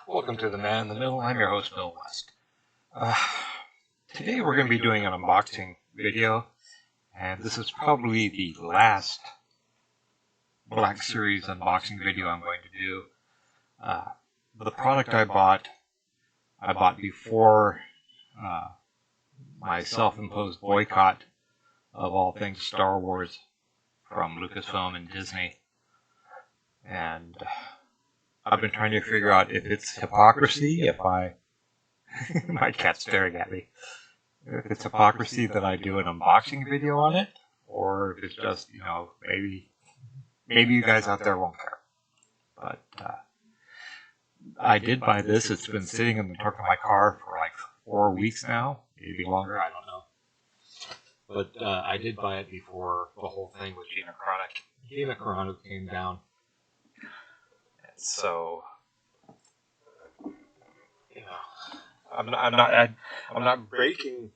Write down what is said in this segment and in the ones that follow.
Welcome to The Man in the Middle. I'm your host, Bill West. Today we're going to be doing an unboxing video, and this is probably the last Black Series unboxing video I'm going to do. The product I bought before my self-imposed boycott of all things Star Wars from Lucasfilm and Disney, and I've been trying to figure out if it's hypocrisy, my cat's staring at me, if it's hypocrisy that I do an unboxing video on it, or if it's just, maybe you guys out there won't care. But I did buy this. It's been sitting in the trunk of my car for like 4 weeks now, maybe longer, I don't know. But I did buy it before the whole thing with Gina Carano came down. So, I'm not breaking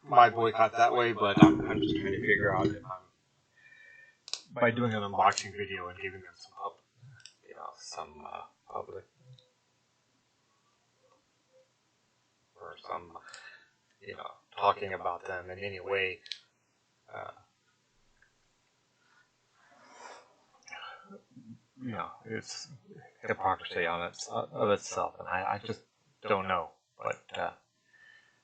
my boycott that way, but I'm just trying to figure out if by doing an unboxing video and giving them some public or some talking about them in any way. It's hypocrisy of itself, and I just don't know. But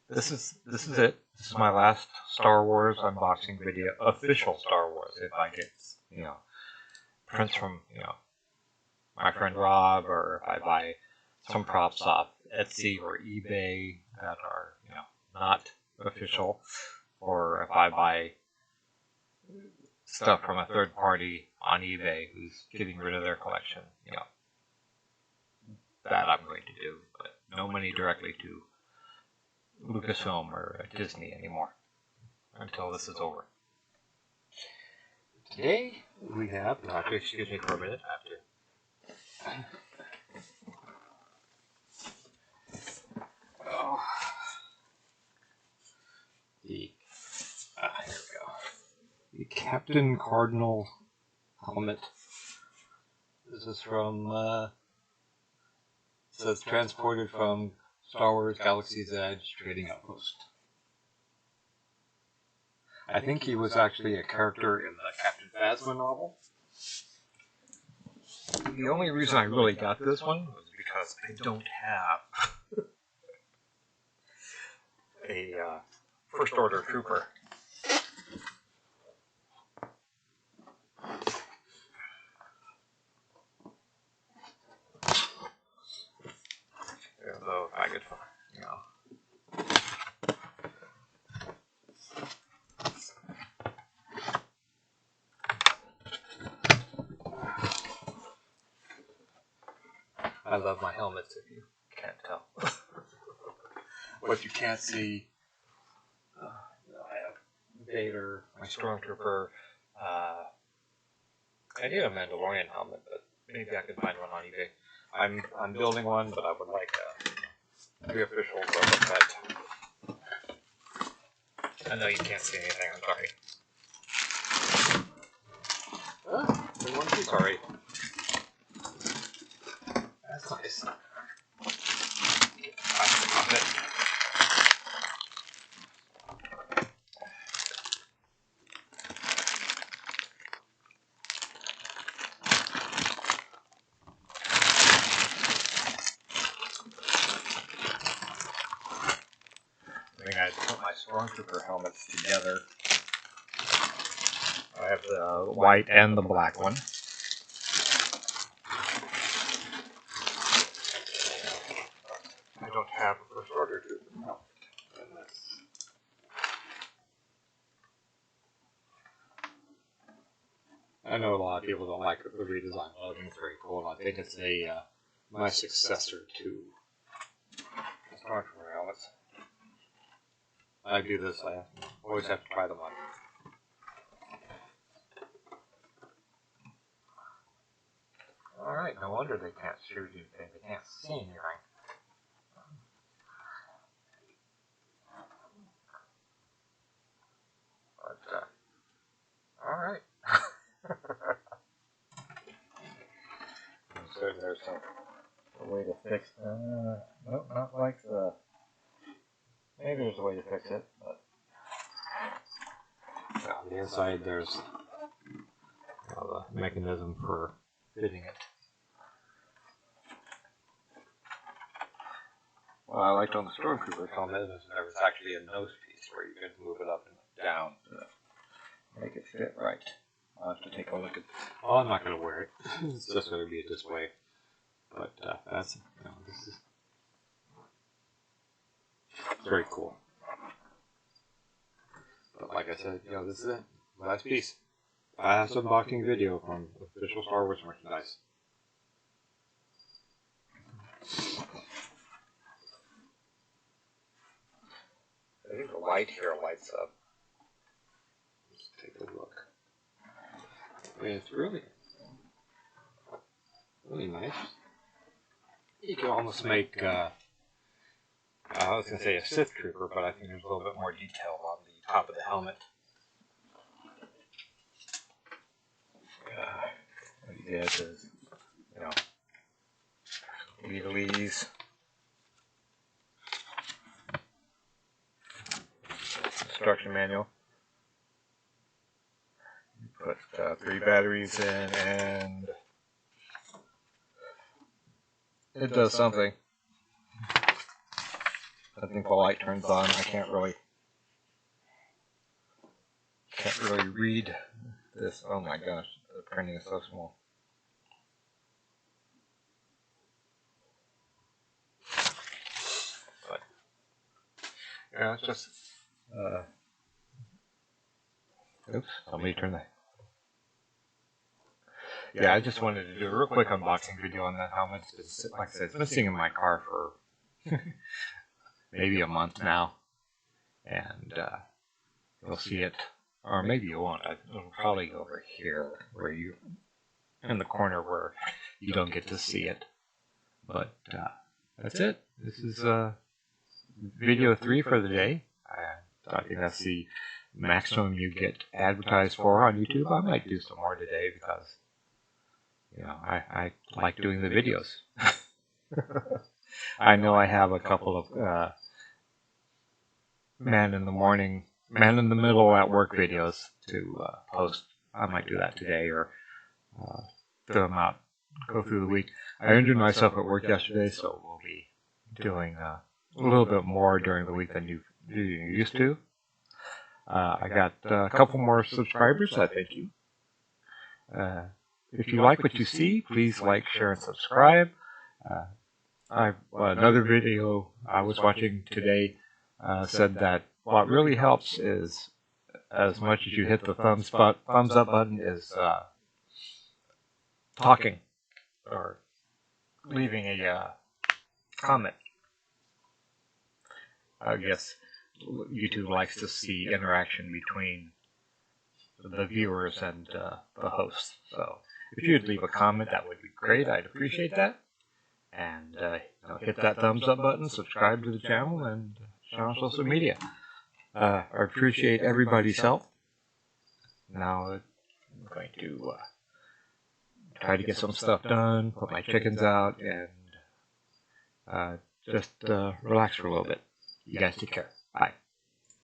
this is it. This is my last Star Wars unboxing video, official Star Wars. If I get prints from my friend Rob, or if I buy some props off Etsy or eBay that are not official, or if I buy stuff from a third party on eBay who's getting rid of their collection, that I'm going to do, but no money directly to Lucasfilm or Disney anymore until this is over. Today we have, excuse me for a minute, I have to. Here we go. The Captain Cardinal helmet. This is from, says transported from Star Wars Galaxy's Edge Trading Outpost. I think he was actually a character in the Captain Phasma novel. The only reason I really got this one was because I don't have a First Order trooper. Although I could, I love my helmets, if you can't tell. What you can't see, I have Vader, my Stormtrooper. I need a Mandalorian helmet, but maybe I could find one on eBay. I'm building one, but I would like the official boycott. I know you can't see anything, I'm sorry. There's one piece already. That's nice. I forgot it. I think I put my Stormtrooper helmets together. I have the white and the black one. I don't have a First Order trooper helmet. I know a lot of people don't like the redesign. I think it's very cool. I think it's my successor to the Stormtrooper helmets. I do this, I always have to try them on. Alright, no wonder they can't shoot you, they can't see anything. But, alright. So there's some a way to fix. Nope, not like the. Maybe there's a way to fix it, but on the inside there's the mechanism for fitting it. What I liked on the Stormtrooper helmet is there was actually a nose piece where you could move it up and down to make it fit right. I'll have to take a look at. Oh, I'm not going to wear it. It's just going to be a display. But that's this is very cool. But like I said, this is it. Last piece. Last unboxing video from official Star Wars merchandise. I think the light here lights up. Let's take a look. I mean, it's really nice. You can almost make, I was going to say a Sith Trooper, but I think there's a little bit more detail on the top of the helmet. What you get is, legalese. Instruction manual. You put 3 batteries in, and it does something. I think the light turns on. I can't really read this. Oh my gosh, the printing is so small. But yeah, it's just oops, let me turn that. Yeah, I just wanted to do a real quick unboxing video on that helmet. Like I said, it's been sitting in my car for maybe a month now, and you'll see it, or maybe you won't. It'll probably go over here, where you, in the corner where you don't get to see it. But that's it. This is video 3 for the day. I think that's the maximum you get advertised for on YouTube. I might do some more today because I like doing the videos. I know I have a couple of man in the middle at work videos to post. I might do that today or throw them out, go through the week. I injured myself at work yesterday, so we'll be doing a little bit more during the week than you used to. I got a couple more subscribers. I thank you. If you like what you see, please like, share, and subscribe. Another video I was watching today said that what really helps is, as much as you hit the thumbs up button, is talking or leaving a comment. I guess YouTube likes to see interaction between the viewers and the host. So if you'd leave a comment, that would be great. I'd appreciate that. And hit that thumbs up button, subscribe to the channel, and share on social media. I appreciate everybody's help. Now I'm going to try to get some stuff done, put my chickens out, and just relax for a little bit. You guys take care. Bye.